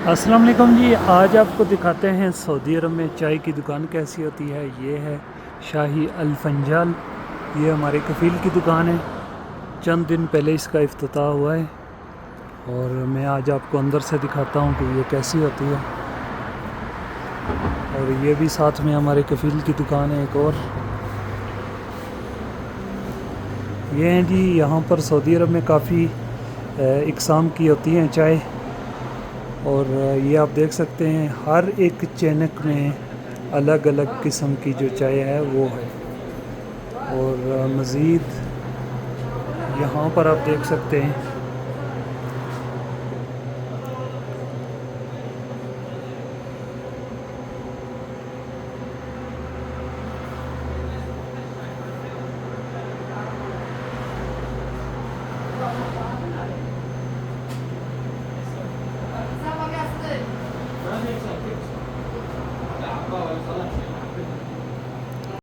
अस्सलाम वालेकुम जी। आज आपको दिखाते हैं सऊदी अरब में चाय की दुकान कैसी होती है। ये है शाही अल फंजाल। ये हमारे कफ़ील की दुकान है। चंद दिन पहले इसका इफ्तिताह हुआ है और मैं आज आपको अंदर से दिखाता हूँ कि ये कैसी होती है। और ये भी साथ में हमारे कफ़ील की दुकान है एक और। ये हैं जी, यहाँ पर सऊदी अरब में काफ़ी इकसाम की होती हैं चाय। और ये आप देख सकते हैं हर एक चैनक में अलग अलग किस्म की जो चाय है वो है। और मज़ीद यहाँ पर आप देख सकते हैं